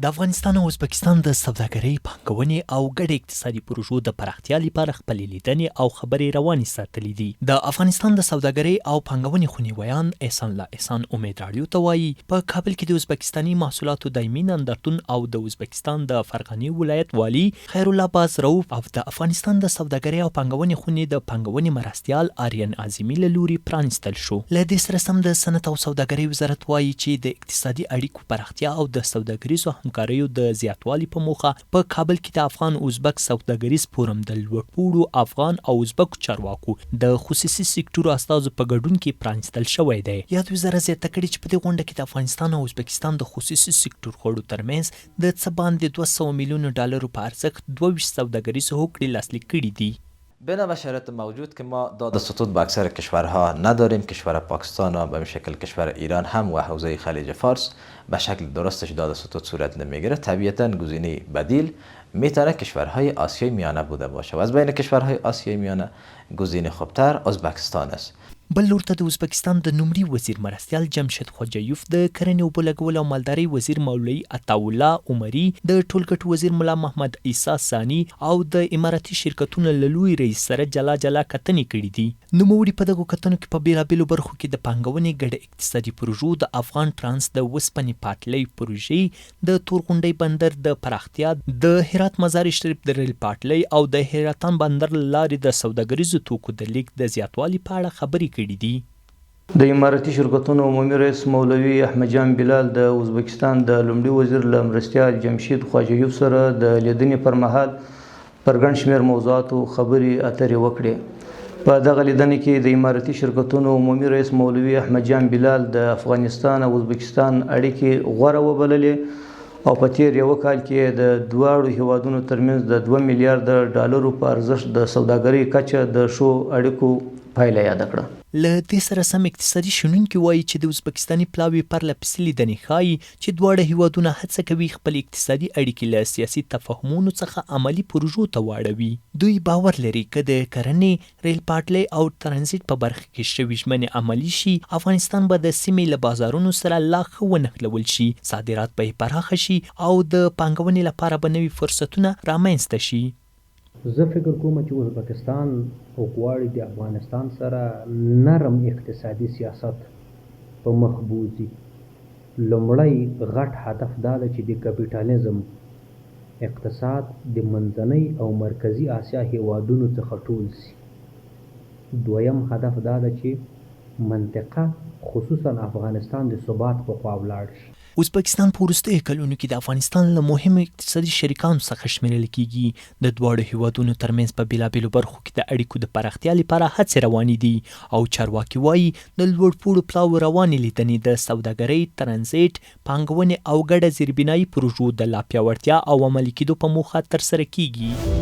د افغانستان او اوزبېکستان د سوداګرۍ، پانګونې او ګډې اقتصادي پروژو د پراختیا لپاره خپلې لیدنې او خبرې روانې ساتلې دي. د افغانستان د سوداګرۍ او پانګونې خونې ویان احسان الله احسان امید راډیو ته وایي په کابل کې د اوزبېکستاني محصولاتو دایمي نندارتون او د اوزبېکستان د فرغاني ولایت والي خیر الله باز رؤف او د افغانستان د سوداګرۍ او پانګونې خونې د پانګونې مرستیال آریان اعظمي له لوري پرانیستل شو. له دې سره سم د صنعت او سوداګرۍ وزارت وایي چې د اقتصادي اړیکو پراختیا او د سوداګریزو همکاریو د زیاتوالي په موخه په کابل کې د افغان اوزبېک سوداګریز فورم د لوړپوړو افغان او اوزبېک چارواکو د خصوصي سکتور استازو په ګډون کې پرانیستل شوی دی. یاد وزارت زیاته کړې چې په دې غونډه کې د افغانستان او اوزبېکستان د خصوصي سکتور غړو ترمنځ د څه باندې 200 میلیون ډالرو په ارزښت 22 سوداګریزو هوکړې لاسلیک کړي دي. بنا شرایط موجود که ما داد سطوت به اکثر کشورها نداریم، کشور پاکستان و به شکل کشور ایران هم و حوزه خلیج فارس به شکل درستش داد سطوت صورت نمیگیره، طبیعتا گزینه بدیل میتونه کشورهای آسیای میانه بوده باشه و از بین کشورهای آسیای میانه گزینه خوبتر ازبکستان است. بل لور ته د اوزبېکستان د نومري وزیر مرستیال جمشید خوجایوف، د کرنې اوبه لګول او مالدارۍ وزیر مولوي عطاالله عمري، د ټولګټو وزیر ملا محمد عیسی ثاني او د اماراتي شرکتونو له لوی رئیس سره جلا جلا کتنې کړي دي. نوموړي په دغو کتنو کې په بیلابیلو برخو کې د پانګونې، ګډې اقتصادي پروژو، د افغان ترانس د وسپنې پاټلۍ پروژې، د تورغونډۍ بندر د پراختیا، د هرات مزار شریف د ریل پاټلۍ او د هراتان بندر له لارې د سوداګریزو توکو د لیږد د زیاتوالي په اړه خبرې کړي دي. د اماراتي شرکتونو عمومي رئیس مولوي احمد جان بلال د اوزبېکستان د لومړي وزیر له مرستیال جمشید خوجایوف سره د لیدنې پر مهال پر ګڼ شمېر موضوعاتو خبرې اترې وکړې. په دغه لیدنې کې د اماراتي شرکتونو عمومي رئیس مولوي احمد جان بلال د افغانستان او اوزبېکستان اړیکې غوره وبللې او په تیر یو کال کې د دواړو هیوادونو ترمنځ د 2 میلیارډ ډالرو په ارزښت د سوداګرۍ کچه د ښو اړیکو پایله یاد کړه. له دې سره سم اقتصادي شنونکي وایي چې د اوزبېکستاني پلاوي پرله پسې لیدنې ښایي چې دواړه هیوادونه هڅه کوي خپل اقتصادي اړیکې له سیاسي تفاهمونو څخه عملي پروژو ته واړوي. دوی باور لري که د کرنې، ریل پاټلۍ او ترانزیت په برخه کې شوي ژمنې عملي شي، افغانستان به د سیمې له بازارونو سره لا ښه ونښلول شي، صادرات به یې پراخه شي او د پانګونې لپاره به نوي فرصتونه رامنځته شي. زه فکر کوم چې اوزبېکستان غواړي د افغانستان سره نرم اقتصادي سیاست په مخ بوځي. لومړی غټ هدف دا ده چې د کپیټالیزم اقتصاد د منځنۍ او مرکزي اسیا هیوادونو څخه ټول سي. دویم هدف دا ده چې منطقه خصوصا افغانستان د ثبات په خوا ولاړ شي. اوزبېکستان په وروستیو کلونو کې د افغانستان له مهمو اقتصادي شریکانو څخه شمیرل کیږي. د دواړو هیوادونو ترمنځ په بیلابیلو برخو کې د اړیکو د پراختیا لپاره هڅې روانې دي او چارواکي وایي د لوړپوړو پلاوو روانې لیدنې د سوداګرۍ، ترانزیت، پانګونې او ګډه زیربنایي پروژو د لا پیاوړتیا او عملي کېدو په موخه ترسره کیږي.